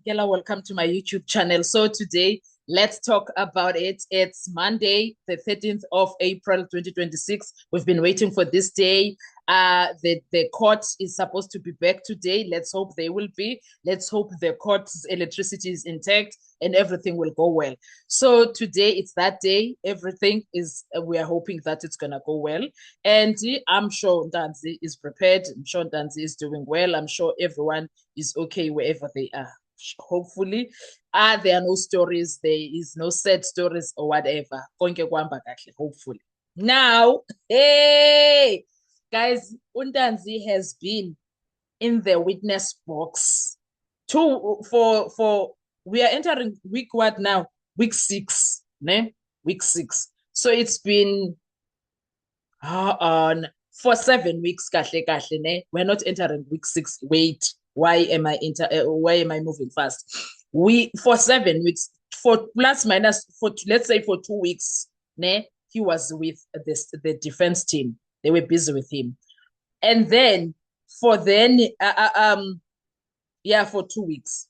Welcome to my YouTube channel. So today, let's talk about it. It's Monday, the 13th of April, 2026. We've been waiting for this day. The court is supposed to be back today. Let's hope they will be. Let's hope the court's electricity is intact and everything will go well. So today, it's that day. Everything is, we are hoping that it's going to go well. And I'm sure Ntanzi is prepared. I'm sure Ntanzi is doing well. I'm sure everyone is okay wherever they are. Hopefully, there are no stories, there is no sad stories or whatever. Hopefully. Now, hey, guys, Undanzi has been in the witness box. For we are entering week what now? Week 6, ne? Week 6. So it's been on for 7 weeks, ne? We're not entering week 6. Wait, why am I moving fast? We for 7 weeks, for plus minus for let's say for 2 weeks, ne? He was with the defense team. They were busy with him. And then for for 2 weeks,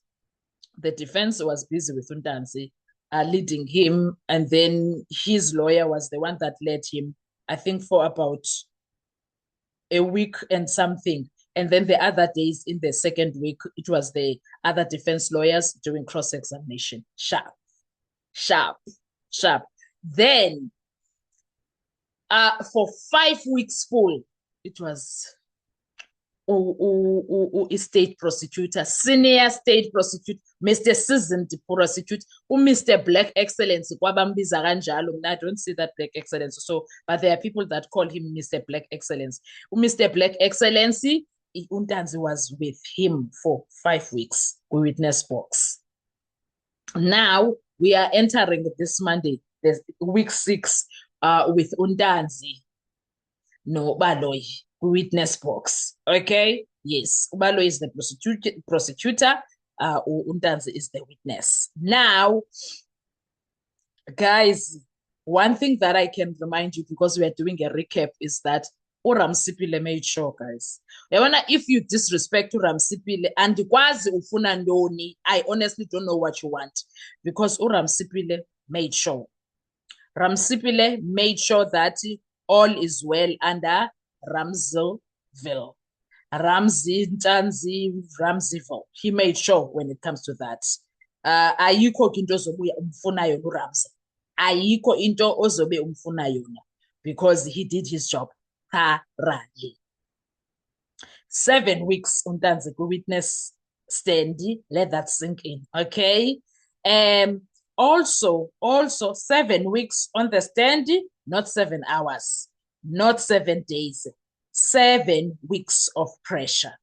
the defense was busy with Undanzi, leading him, and then his lawyer was the one that led him, I think, for about a week and something. And then the other days in the second week, it was the other defense lawyers doing cross-examination. Sharp, sharp, sharp. Then for 5 weeks full, it was state prosecutor, senior state prosecutor, Mr. Seasoned prosecutor, Mr. Black Excellence. I don't see that Black Excellence. So, but there are people that call him Mr. Black Excellence. Mr. Black Excellency, Undanzi was with him for 5 weeks. We witness box. Now we are entering this Monday, week 6, with Undanzi. No, Baloy. Witness box. Okay? Yes. Ubalo is the prosecutor. Undanzi is the witness. Now, guys, one thing that I can remind you, because we are doing a recap, is that uRamsipile made sure, guys. If you disrespect uRamsipile and kwazi ufuna ndoni, I honestly don't know what you want, because uRamsipile made sure. Ramsipile made sure that all is well under Ramseyville. Ramseyville. He made sure when it comes to that. Ayikho into ozobuya umfuna yona uRamsey. Ayikho into ozobe umfuna yona, because he did his job thoroughly. 7 weeks Undanzi witness stand. Let that sink in. Okay. Also 7 weeks on the stand, not 7 hours. Not 7 days, 7 weeks of pressure.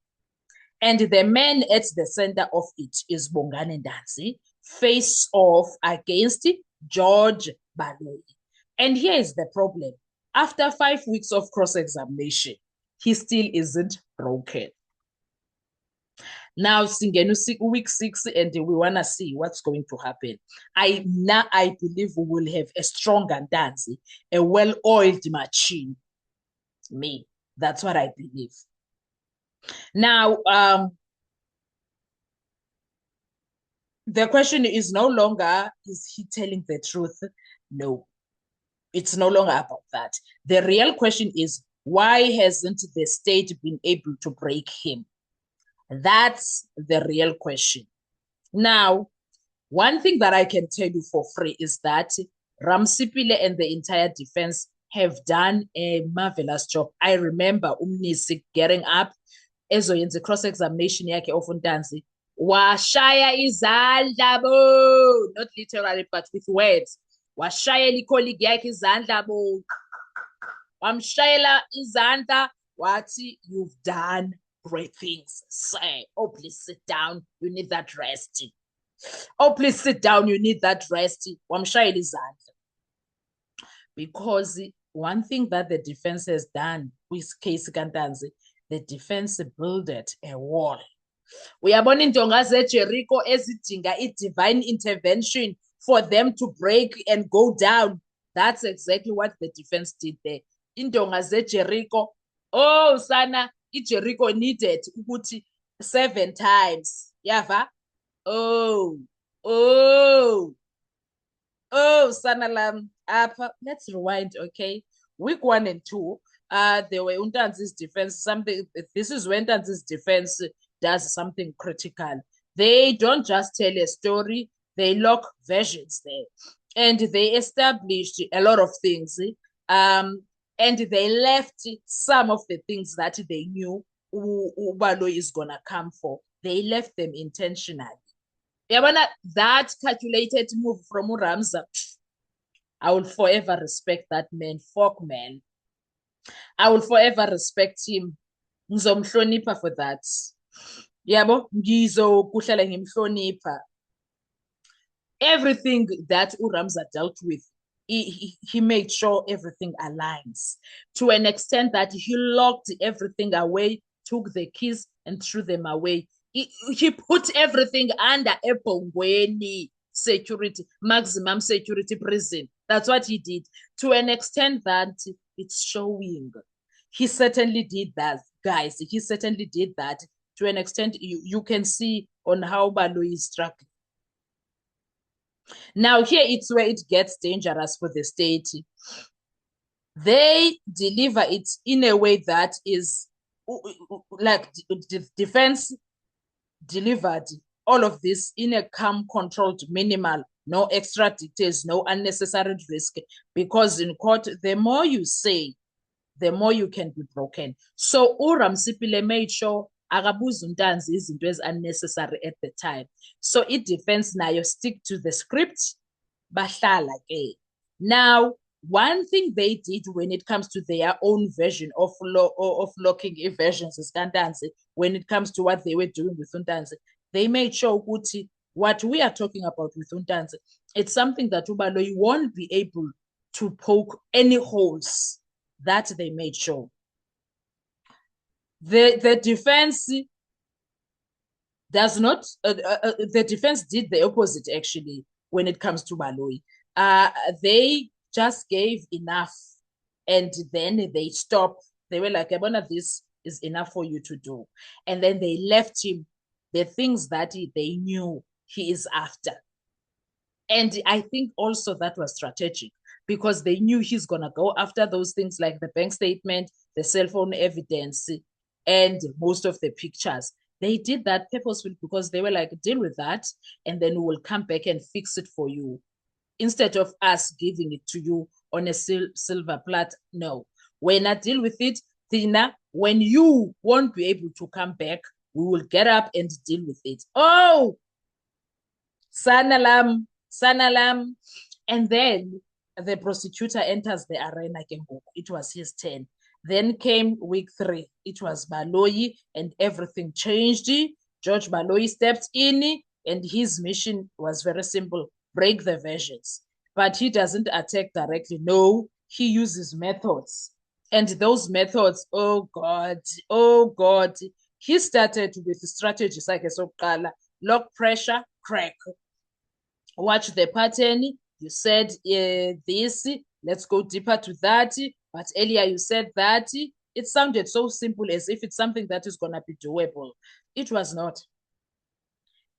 And the man at the center of it is Bongani Ndanzi, face off against George Baloyi. And here is the problem. After 5 weeks of cross-examination, he still isn't broken. Now, week 6, and we want to see what's going to happen. I believe we will have a stronger Ndanzi, a well-oiled machine. That's what I believe. Now, the question is no longer, is he telling the truth? No, it's no longer about that. The real question is, why hasn't the state been able to break him? That's the real question. Now, one thing that I can tell you for free is that Ramsipile and the entire defense have done a marvelous job. I remember Umnisi getting up ezoyenza cross-examination yake of Undanzi. Washaya izandla bo, not literally but with words. Washaya likoligi yake izandla bo. Wamshayela izandla wathi, you've done great things. Say, oh, please sit down. You need that rest. Oh, please sit down. You need that rest. Wamshayela izandla. Because one thing that the defense has done with Casey Kantanzi, the defense builded a wall. Uyabona intonga zeJericho ezidinga i-divine intervention for them to break and go down. That's exactly what the defense did there. Intonga zeJericho, oh sana, iJericho needed ukuthi 7 times. Yava? Oh, oh, oh, Sanalam. Let's rewind, okay? Week 1 and 2, there were Untanzi's defense. Something. This is when Untanzi's defense does something critical. They don't just tell a story; they lock versions there, and they established a lot of things. And they left some of the things that they knew Ubalo is gonna come for. They left them intentionally. Yabona, that calculated move from uRamza, I will forever respect that man. Fuck, man. I will forever respect him. Ngizomhlonipha for that. Yabo, ngizokuhlala ngimhlonipha. Everything that uRamza dealt with, he made sure everything aligns to an extent that he locked everything away, took the keys and threw them away. He put everything under Epongweni security, maximum security prison. That's what he did to an extent that it's showing. He certainly did that, guys. He certainly did that to an extent you can see on how Baloyi is struggling. Now, here it's where it gets dangerous for the state. They deliver it in a way that is like defense delivered all of this in a calm, controlled, minimal, no extra details, no unnecessary risk. Because in court, the more you say, the more you can be broken. So uRamsipile made sure akabuza uNtanzi izinto ezi unnecessary at the time. So it defense nayo stick to the script, bahlala ke. Now, one thing they did when it comes to their own version of locking versions is uNtanzi, when it comes to what they were doing with uNtanzi, they made sure ukuthi what we are talking about with uNtanzi, it's something that uBaloyi won't be able to poke any holes. That they made sure. The defense does not, the defense did the opposite actually when it comes to Baloyi. They just gave enough and then they stopped. They were like, Abona, this is enough for you to do. And then they left him the things that they knew he is after. And I think also that was strategic because they knew he's going to go after those things like the bank statement, the cell phone evidence, and most of the pictures. They did that purposefully because they were like, deal with that, and then we will come back and fix it for you. Instead of us giving it to you on a silver plate, no. When I deal with it, Tina, when you won't be able to come back, we will get up and deal with it. Oh, Sanalam. And then the prosecutor enters the arena. It was his turn. Then came week 3. It was Baloyi and everything changed. George Baloyi stepped in and his mission was very simple. Break the versions. But he doesn't attack directly. No, he uses methods. And those methods, oh God. He started with strategies like lock pressure, crack. Watch the pattern. You said this, let's go deeper to that. But earlier you said that. It sounded so simple as if it's something that is going to be doable. It was not.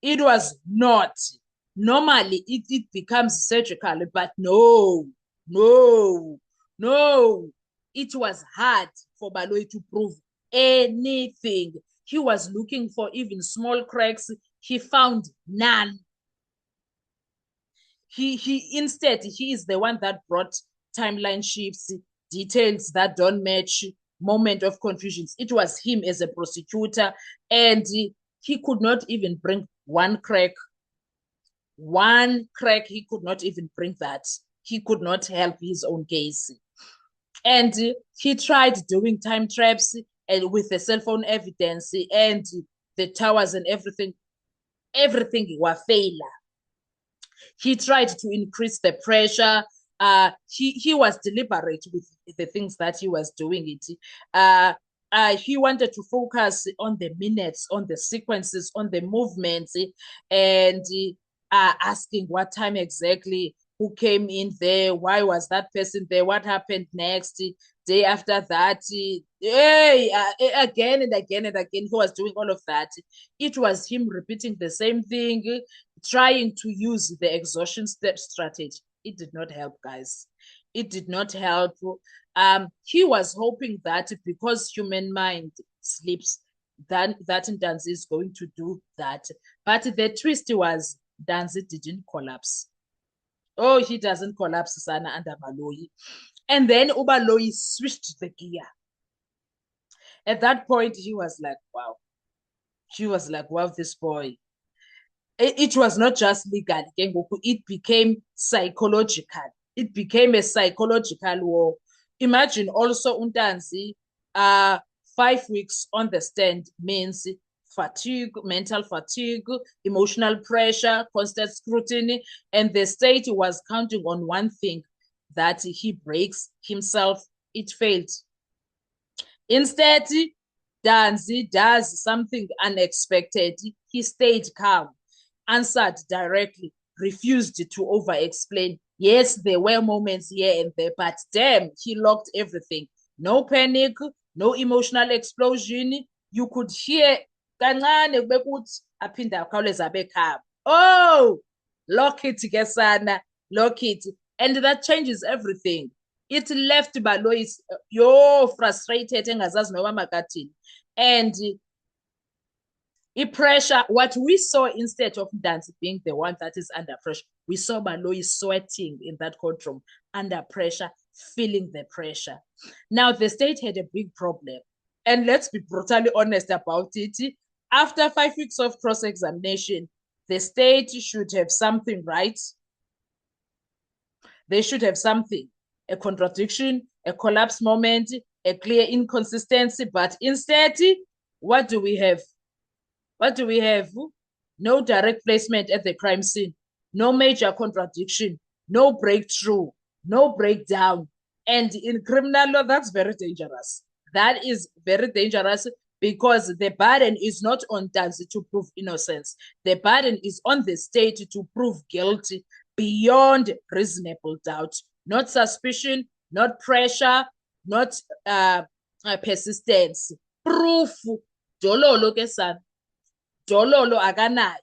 It was not. Normally, it becomes surgical, but no. It was hard for Baloyi to prove anything. He was looking for even small cracks. He found none. Instead, he is the one that brought timeline shifts, details that don't match, moment of confusions. It was him as a prosecutor, and he could not even bring one crack. He could not even bring that. He could not help his own case. And he tried doing time traps and with the cell phone evidence and the towers and everything was failure. He tried to increase the pressure. He was deliberate with the things that he was doing it. He wanted to focus on the minutes, on the sequences, on the movements, and asking what time exactly, who came in there, why was that person there, what happened next. Day after that, again and again and again, he was doing all of that. It was him repeating the same thing, trying to use the exhaustion step strategy. It did not help, guys. It did not help. He was hoping that because human mind sleeps, that Ntanzi is going to do that. But the twist was Ntanzi didn't collapse. Oh, he doesn't collapse sana under Baloyi. And then Ubaloyi switched the gear. At that point, he was like, wow. She was like, wow, this boy. It was not just legal, it became psychological. It became a psychological war. Imagine also Ntanzi, 5 weeks on the stand means fatigue, mental fatigue, emotional pressure, constant scrutiny, and the state was counting on one thing, that he breaks himself. It failed. Instead, Ntanzi does something unexpected. He stayed calm, answered directly, refused to over-explain. Yes, there were moments here and there, but damn, he locked everything. No panic, no emotional explosion. You could hear kancane bekuthi aphinda akhawuleza abe calm. Oh, lock it, Gesana, lock it. And that changes everything. It left Baloyi frustrated engazazi noba makathini. And pressure, what we saw instead of Ntanzi being the one that is under pressure, we saw Baloyi sweating in that courtroom, under pressure, feeling the pressure. Now, the state had a big problem. And let's be brutally honest about it. After 5 weeks of cross-examination, the state should have something, right? They should have something, a contradiction, a collapse moment, a clear inconsistency. But instead, what do we have? What do we have? No direct placement at the crime scene, no major contradiction, no breakthrough, no breakdown. And in criminal law, that's very dangerous. That is very dangerous because the burden is not on Ntanzi to prove innocence. The burden is on the state to prove guilty beyond reasonable doubt. Not suspicion, not pressure, not persistence. Proof. Dololo ke sana. Dololo akanayo.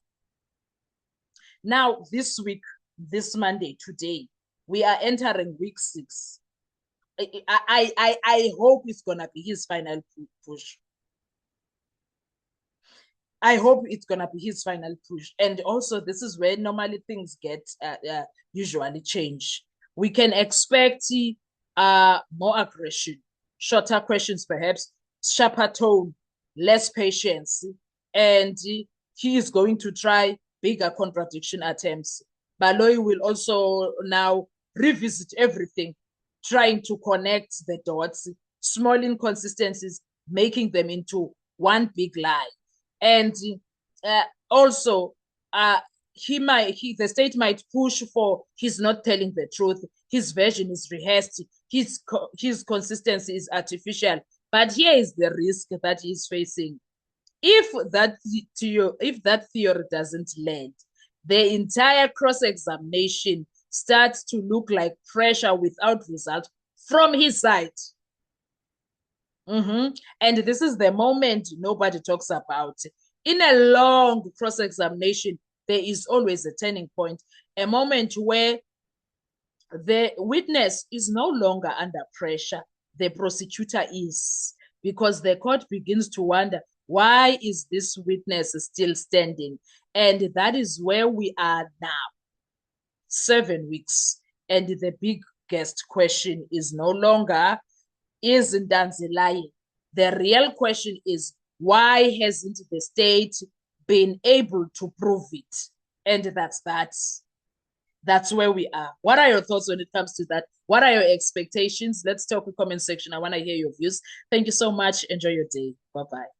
Now, this week, this Monday, today, we are entering week 6. I hope it's gonna be his final push. I hope it's gonna be his final push. And also, this is where normally things get usually change. We can expect more aggression, shorter questions, perhaps, sharper tone, less patience, and he is going to try bigger contradiction attempts. Baloyi will also now revisit everything, trying to connect the dots, small inconsistencies, making them into one big lie. And also, the state might push for he's not telling the truth. His version is rehearsed. His consistency is artificial. But here is the risk that he's facing. If that theory doesn't land, the entire cross-examination starts to look like pressure without result from his side. And this is the moment nobody talks about. In a long cross-examination, there is always a turning point, a moment where the witness is no longer under pressure. The prosecutor is, because the court begins to wonder, why is this witness still standing? And that is where we are now, 7 weeks. And the biggest question is no longer, is Ntanzi lying? The real question is, why hasn't the state been able to prove it? And that's where we are. What are your thoughts when it comes to that? What are your expectations? Let's talk in the comment section. I want to hear your views. Thank you so much. Enjoy your day. Bye-bye.